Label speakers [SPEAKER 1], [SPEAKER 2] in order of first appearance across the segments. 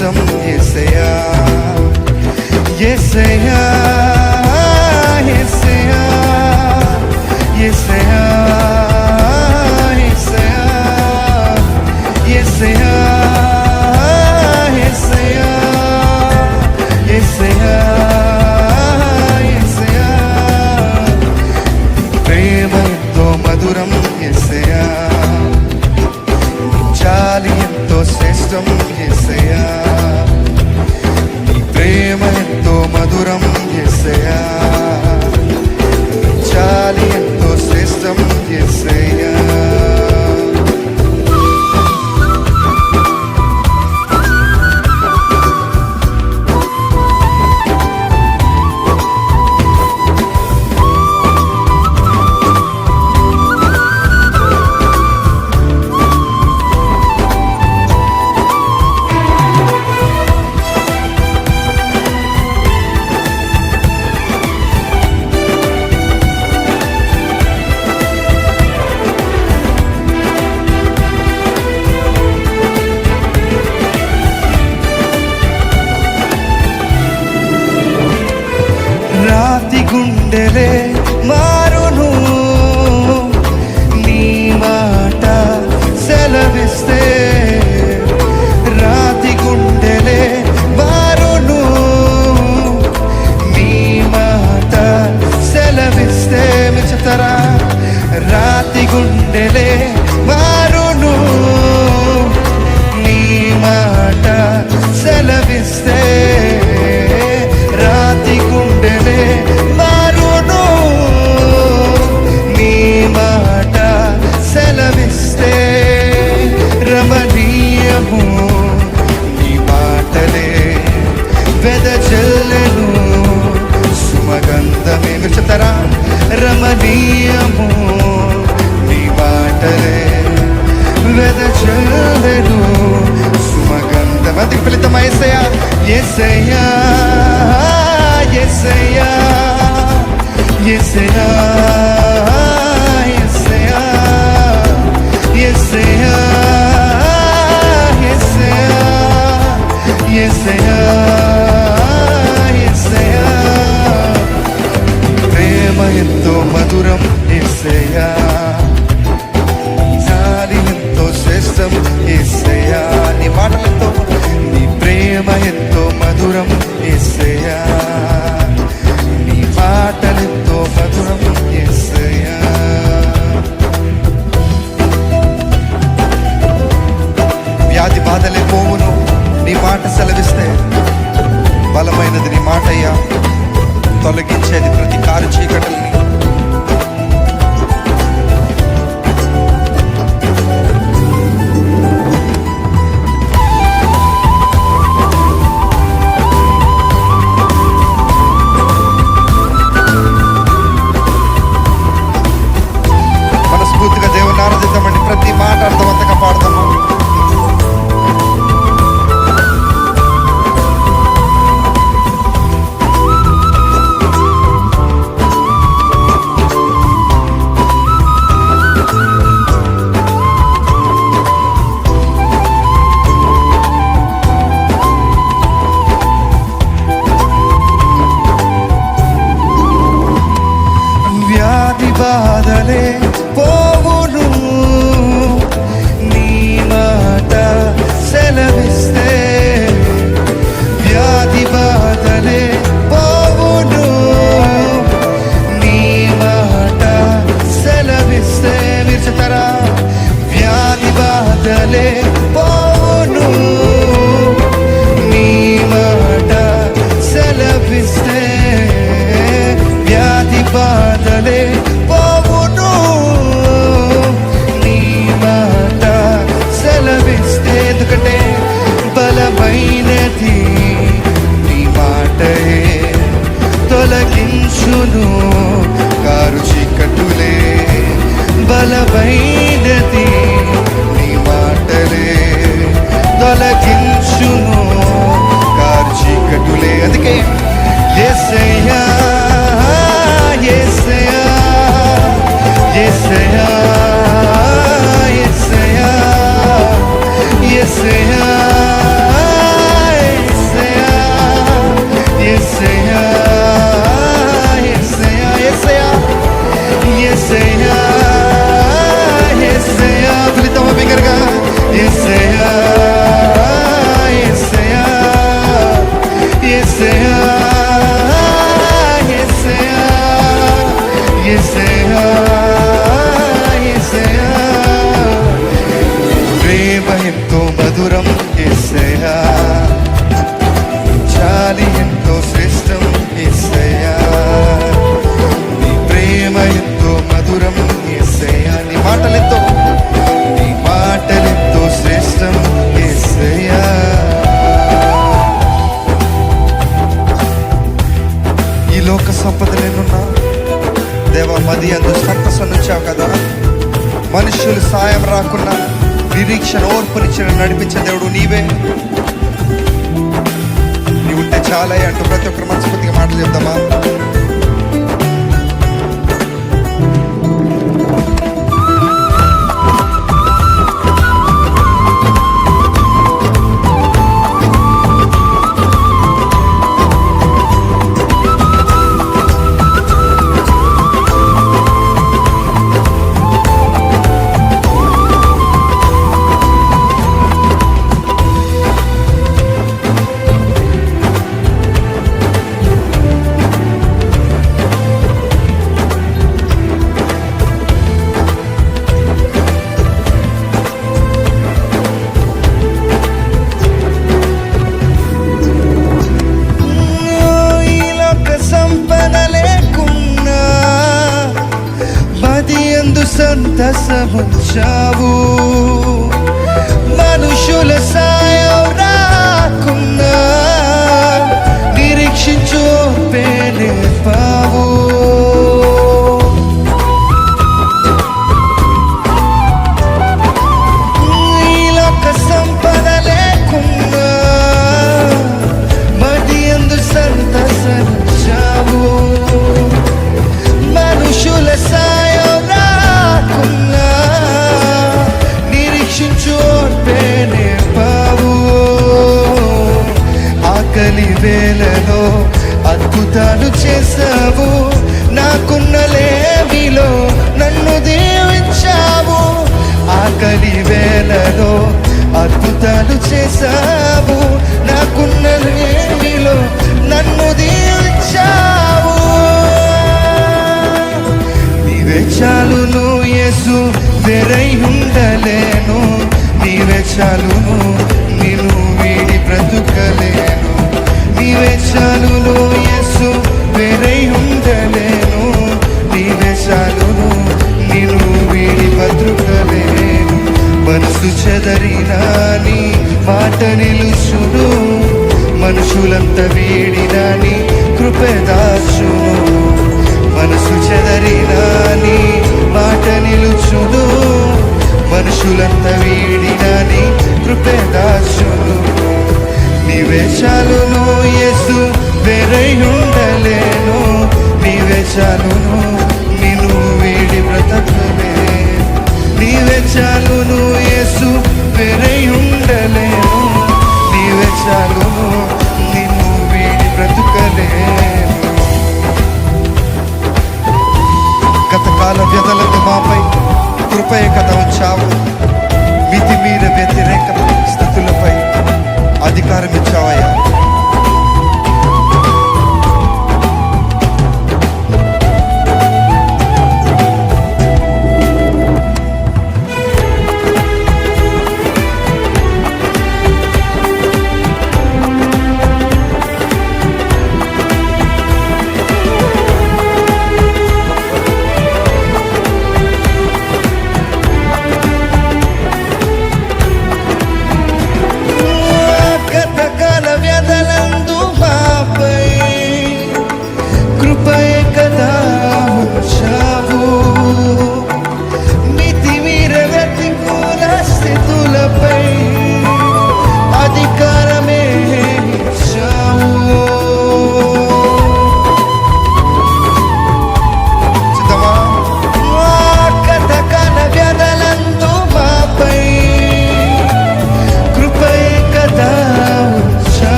[SPEAKER 1] శ్రేష్టం యేసయ్యా యేసయ్యా యేసయ్యా యేసయ్యా యేసయ్యా యేసయ్యా యేసయ్యా యేసయ్యా ప్రేమ ఎంతో మధురం యేసయ్యా జాలి ఎంతో శ్రేష్టం యేసయ్యా ప్రేమ ఎంతో మధురం యేసయ్యా జాలి ఎంతో శ్రేష్టం యేసయ్యా రాతి గుండెలే మారును నీ మాట సెలవిస్తే రాతి గుండెలే మారును నీ మాట సెలవిస్తే మీరు చెప్తారా రాతి గుండెలే మారును నీ మాట సెలవిస్తే రాతి గుండెలే మారును నీ మాట సెలవిస్తే రమణీయము నీ మాటలే వెదజల్లెను సుమగంధమే మీరు చెప్తారా రమణీయము నీ మాటలే వెదజల్లెను సుమగంధం అందుకు ఫలితం యేసయ్యా యేసయ్యా యేసయ్యా యేసయ్యా యేసయ్యా యేసయ్యా యేసయ్యా యేసయ్యా యేసయ్యా ప్రేమ ఎంతో మధురం యేసయ్యా జాలి ఎంతో శ్రేష్టం యేసయ్యా నీ మాటలతో నీ ప్రేమ ఎంతో మధురం యేసయ్యా నీ మాటలెంతో మధురం యేసయ్యా వ్యాధి బాధలే పోవును నీ మాట సెలవిస్తే బలమైనది నీ మాటయ్యా తొలగించేది ప్రతి కారు చీకటల్ని మనస్ఫూర్తిగా దేవుని ఆరాధిద్దామండి ప్రతి మాట అర్థవంతంగా పాడతాము వ్యాధి బాధలే పోవును నీ మాట సెలవిస్తే వ్యాధి బాధలే పోవును నీ మాట సెలవిస్తే మీరు చెప్తారా వ్యాధి బాధలే పోవును నీ మాట సెలవిస్తే వ్యాధి బాధలే పోవును నీ మాట సెలవిస్తే ఎందుకంటే బలమైనది నీ మాటే తొలగించును కారు చీకటులే బలమైనది నీ మాటలే తొలగించును కారు చీకటులే అందుకే యేసయ్యా యేసయ్యా యేసయ్యా యేసయ్యా యేసయ్యా నెమ్మది అందు సంతసనుంచావు కదా. మనుషులు సాయం రాకున్నా నిరీక్షణ ఓర్పునిచ్చిన నడిపించే దేవుడు నీవే. నీవు ఉంటే చాలా అంటూ ప్రతి ఒక్కరు మనస్ఫూర్తిగా మాటలు చెప్తామా? సంతసముంచావు, మనుషుల సాయం రాకున్నా నిరీక్షించు పేనేపావు. ఈ లోక సంపద లేకున్నా మది అందు సంతసముంచావు, మనుషుల సాయం ఆకలి వేళలో అద్భుతాలు చేశావు, నాకున్న లేమిలో నన్ను దీవించావు. ఆకలి వేళలో అద్భుతాలు చేశావు, నాకున్న లేమిలో నన్ను దీవించావు. నీవే చాలును యేసు, వేరై ఉండలేను. నీవే చాలును, నిన్ను వీడి బ్రతుకలేను. నీవే చాలును యేసు, వేరై ఉండలేను. నీవే చాలును, నిన్ను వీడి బ్రతుకలేను. మనసు చెదరినా నీ మాట నిలుచును, మనుషులంత వీడినా నీ కృపే దాచును. మనసు చెదరినా నీ మాట నిలుచును, మనుషులంత వీడినా నీ కృపే దాచును. నీవే చాలును యేసు, వేరై ఉండలేను. నీవే చాలును, నిన్ను వీడి బ్రతకలేను. నీవే చాలును యేసు, వేరై ఉండలేను. నీవే చాలును, నిన్ను వీడి బ్రతకలేను. గతకాల వ్యధలకు మాపై కృపయ కథ వచ్చావు, మితిమీర వ్యతిరేక స్థితులపై అధికారం ఇచ్చావయ్యా.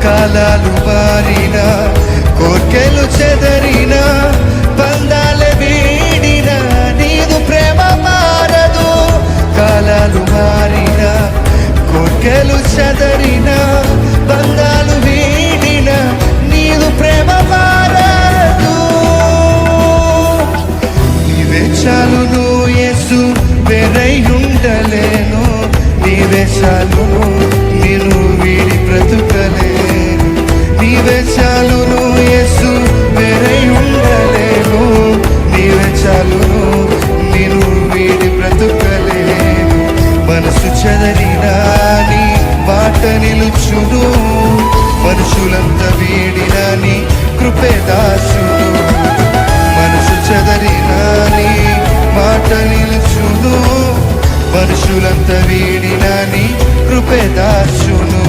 [SPEAKER 1] కాలాలు మారిన, కోర్కెలు చెదరిన, బంధాల వీడిన, నీదు ప్రేమ మారదు. కాలాలు మారిన, కోర్కెలు చెదరిన, బంధాలు వీడిన, నీదు ప్రేమ మారదు. నీవే చాలును యేసు, వేరై ఉండలేను. నీవే చాలును, నిన్ను వీడి బ్రతుకలేను. నీవే చాలును యేసు, వేరై ఉండలేను. నీవే చాలును, నిన్ను వీడి బ్రతుకలేను. చెదరిన నీ మాట నిలుచును, మనుషులంత వీడిన నీ కృపే దాసును. మనసు చెదరిన నీ మాట నిలుచును, మనుషులంత వీడిన నీ కృపే దాసును.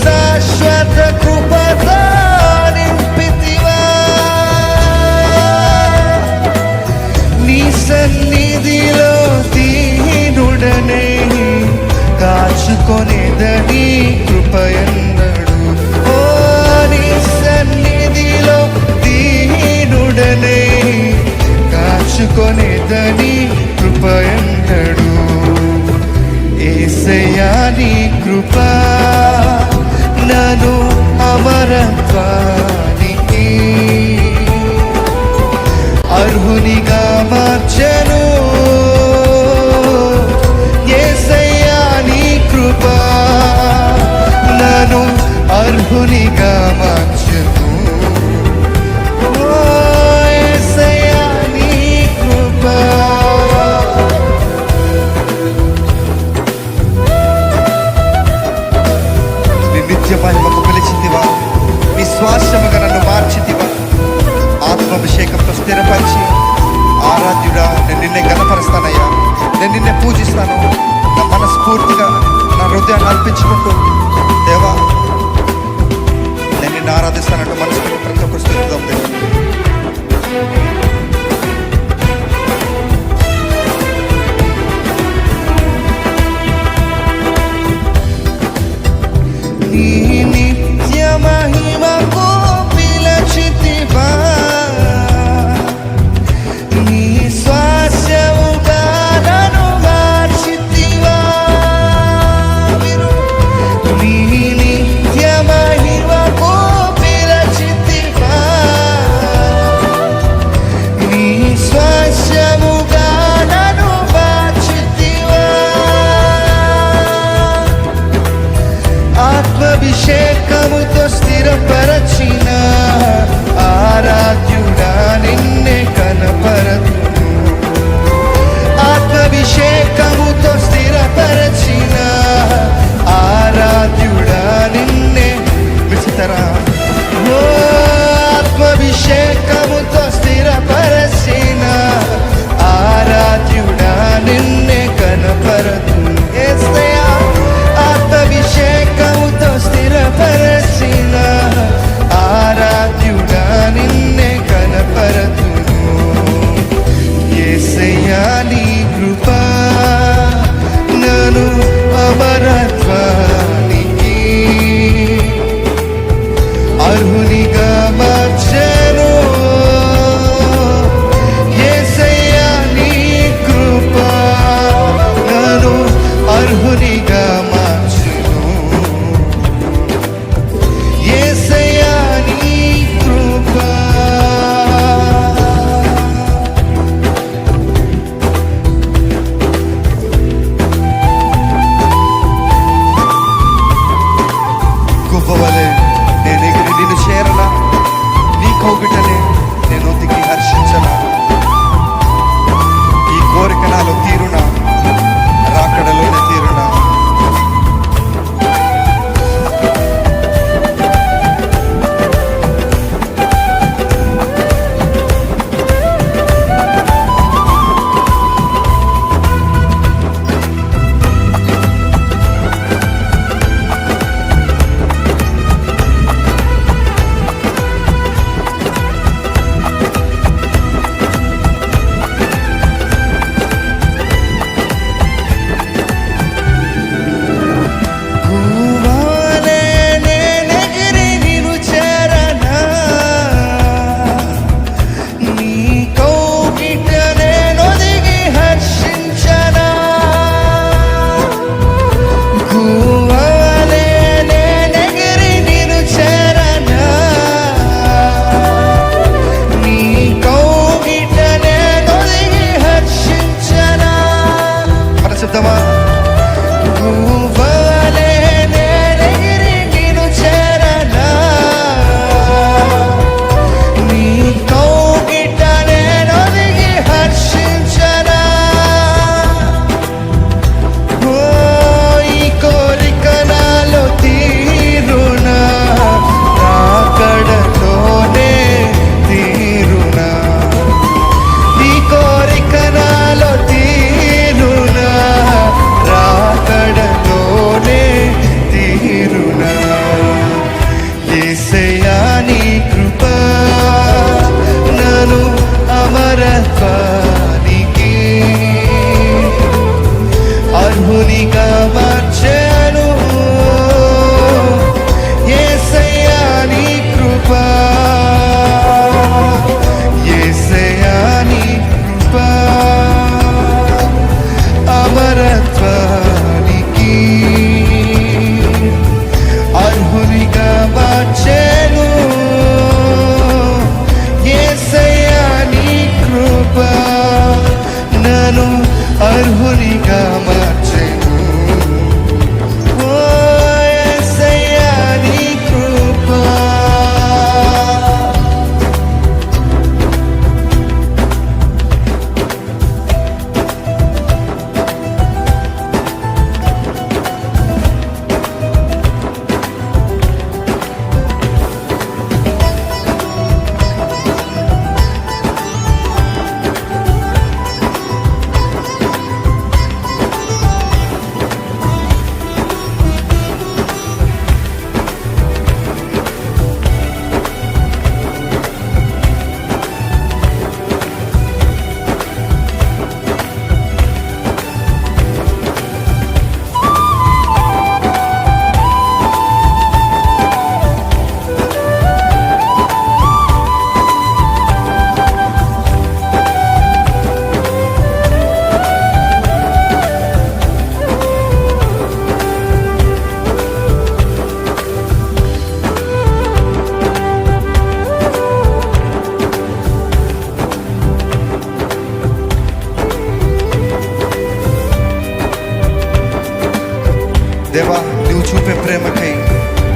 [SPEAKER 1] శాశ్వత కృపతో నింపితివా, నీ సన్నిధిలో దీనుడనే కాచుకొనేదని కృపయన్నడు. ఓ నీ సన్నిధిలో దీనుడనే కాచుకొనేదని కృపయన్నడు. యేసయ్యా నీ కృప నన్ను అమరత్వానికి అర్హునిగా మార్చెను. యేసయ్యా నీ కృప నన్ను అర్హునిగా మార్చెను. యేసయ్యా నీ కృప నిత్య మహిమకు పిలిచిందివా, విశ్వాసముగా నన్ను మార్చితివా. ఆత్మాభిషేకంతో స్థిరపరిచి ఆరాధ్యుడా నేను నిన్నే గణపరుస్తానయ్యా, నేను నిన్నే పూజిస్తాను. నా మనస్ఫూర్తిగా నా హృదయాన్ని అర్పించుకుంటూ దేవా నేను నిన్ను ఆరాధిస్తానంటూ మనసుకు ప్రతి ఒక్కరు స్థితిద్దాం. దేవా నీ నిత్య మహిమకు పిలచితివా, నీ స్వాస్యముగా నన్ను మార్చితివా. నీ నిత్య మహిమకు పిలచితివా, నీ స్వాస్యముగా నన్ను మార్చితివా. ఆత్మాభిషేకముతో స్థిరపరచిన ఆరాధ్యుడా నిన్నే కనపరతును. ఆత్మాభిషేకముతో స్థిరపరచిన ఆరాధ్యుడా నిన్నే విచితరా. ఓ ఆత్మాభిషేకముతో స్థిరపరచిన ఆరాధ్యుడా నిన్నే కనపరతును. యేసయ్యా ఆత్మాభిషేకముతో స్థిరపరచిన ఆరాధ్యుడా నిన్నే కనపరతును. యేసయ్యా నీ కృప నన్ను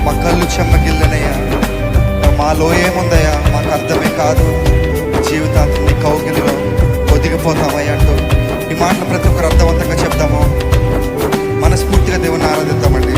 [SPEAKER 1] మా కళ్ళు చెమ్మగిల్లనయ్యా. మాలో ఏముందయ్యా మాకు అర్థమే కాదు, జీవితాంతం నీ కౌగిలిలో ఒదిగిపోతామయ్యా అంటూ ఈ మాటలు ప్రతి ఒక్కరు అర్థవంతంగా చెప్తాము. మనస్ఫూర్తిగా దేవుని ఆరాధిద్దామండి.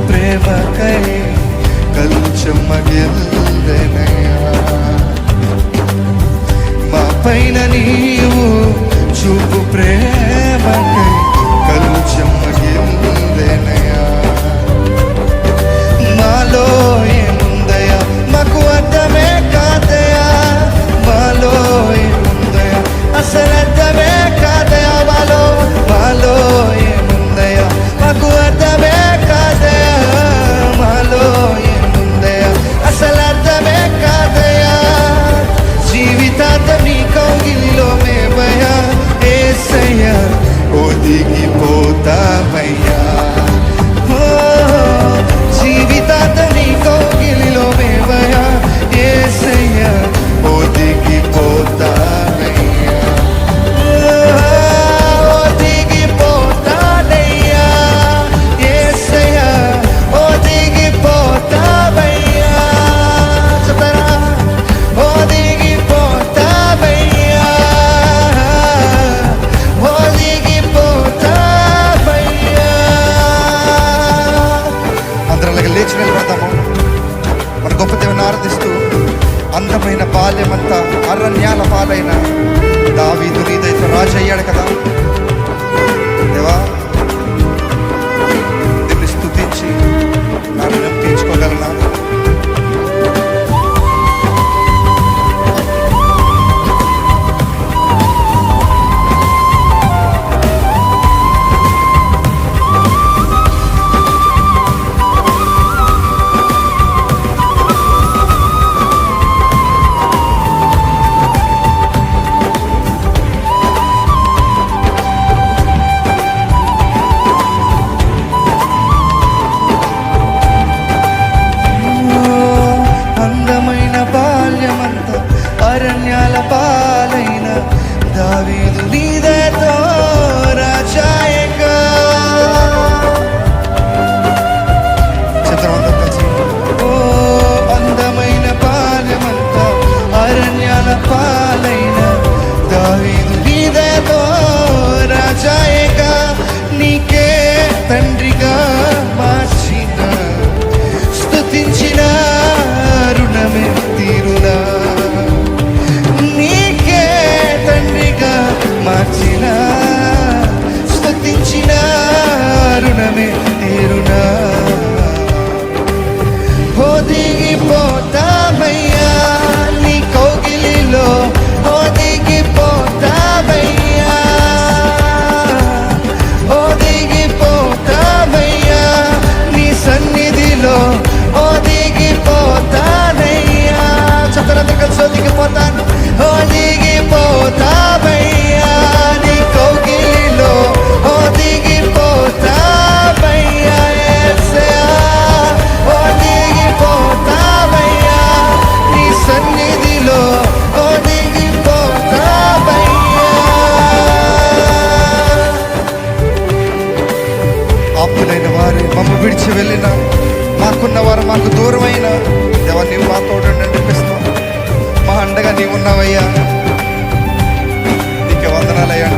[SPEAKER 1] ప్రేమకై కళ్ళు చెమ్మగిల్లనయ్యా. మా పైన నీవు చూపు ప్రేమకై కళ్ళు చెమ్మగిల్లనయ్యా. మాలో ఏముందయ్యా మాకు అర్థమే కాదయా, మాలో ఏముందయ్యా అసలు అర్థమే కాదయా, మాలో ఏముందయ్యా మాకు అర్థమే కాదయా, మాలో ఏముందయ్యా అసలు అర్థమే కాదయా. జీవితాంతం నీ కౌగిలిలో మేమయ్యా యేసయ్యా, ఒదిగిపోతామయ్యా. జీవితాంతం నీ కౌగిలిలో మేమయ్యా యేసయ్యా, ఒదిగిపోతామయ్యా. లేచి నిలబడతాము. మన గొప్ప దేవుని ఆరాధిస్తూ అందమైన బాల్యమంతా అరణ్యాల పాలైన దావీదు నీదైతే రాజు అయ్యాడు కదా. దేవా దీన్ని స్తుతించి నా రుణం తీర్చుకోగలనా? అరణ్యాల పాలైన దావీదు నీదైతే రాజాయేగా. చిత్రమంతా కలిసి ఓ అందమైన బాల్యమంతా అరణ్యాల పాలైన దావీదు నీదైతే రాజాయేగా. నీకే తండ్రిగా మార్చిన స్తుతించిన రుణమే తీరునా, మార్చిన స్తుతించిన రుణమే తీరునా. ఒదిగిపోతామయ్యా నీ కౌగిలిలో, ఒదిగిపోతామయ్యా, ఒదిగిపోతామయ్యా నీ సన్నిధిలో, ఒదిగిపోతానయ్యా. చెప్పనంత కలిసి ఒదిగిపోతాను, ఒదిగిపోతామయ్యా నీ కౌగిలిలో, ఒదిగిపోతామయ్యా యేసయ్యా, ఒదిగిపోతామయ్యా నీ సన్నిధిలో, ఒదిగిపోతామయ్యా. ఆప్తులైన వారు మమ్మ విడిచి వెళ్ళిన, మాకున్న వారు మాకు దూరమైన దేవా నీవు మా తోడు నడిపిస్తావు, మా అండగా నీవు ఉన్నావయ్యా. నీకే వందనాలయ్యా.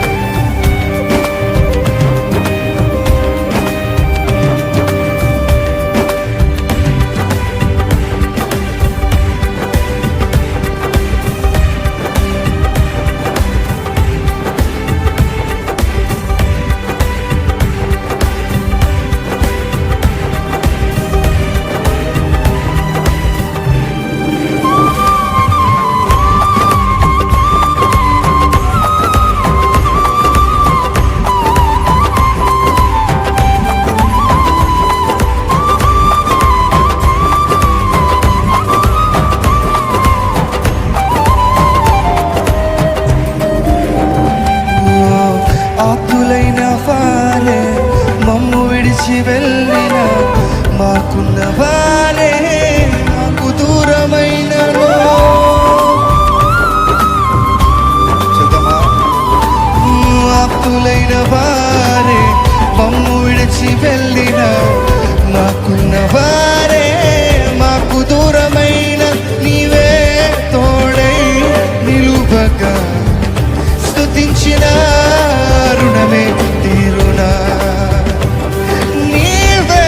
[SPEAKER 1] వెళ్ళిన మాకున్న వారే మాకు దూరమైనను. చెప్తామా? ఆప్తులైన వారే మమ్ము విడిచి వెళ్ళిన మాకున్న వారే మాకు దూరమైన నీవే తోడై నిలువగా స్తుతించిన రుణమే తీరునా. నీవే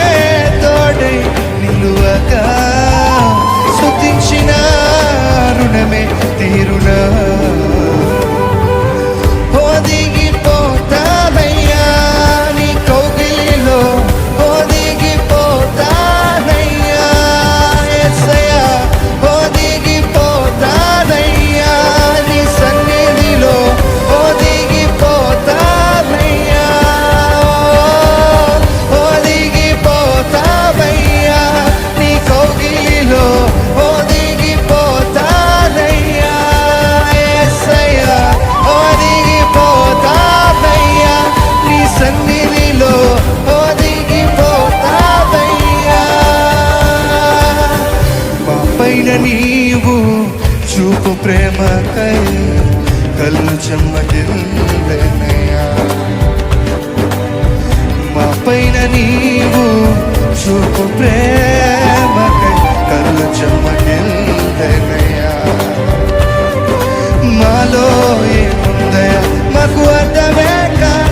[SPEAKER 1] తోడై నిలువగా స్తుతించిన రుణమే తీరునా. ఒదిగిపోతానయ్యా నీ కౌగిలిలో, ఒదిగిపోతానయ్యా యేసయ్యా, ఒదిగిపోతానయ్యా నీ సన్నిధిలో, ఒదిగిపోతానయ్యా, ఒదిగిపోతానయ్యా నీ కౌగిలిలో, ఒదిగిపోతానయ్యా యేసయ్యా, ఒదిగిపోతానయ్యా నీ సన్నిధిలో, ఒదిగిపోతానయ్యా. మా పైన నీవు చూపు ప్రేమకై కళ్ళు చెమ్మగిల్లెనయ్యా. మా పైన నీవు చూపు ప్రేమకై కళ్ళు చెమ్మగిల్లెనయ్యా. మాలో ఏముందయ్యా మాకు అర్థమే కాదు.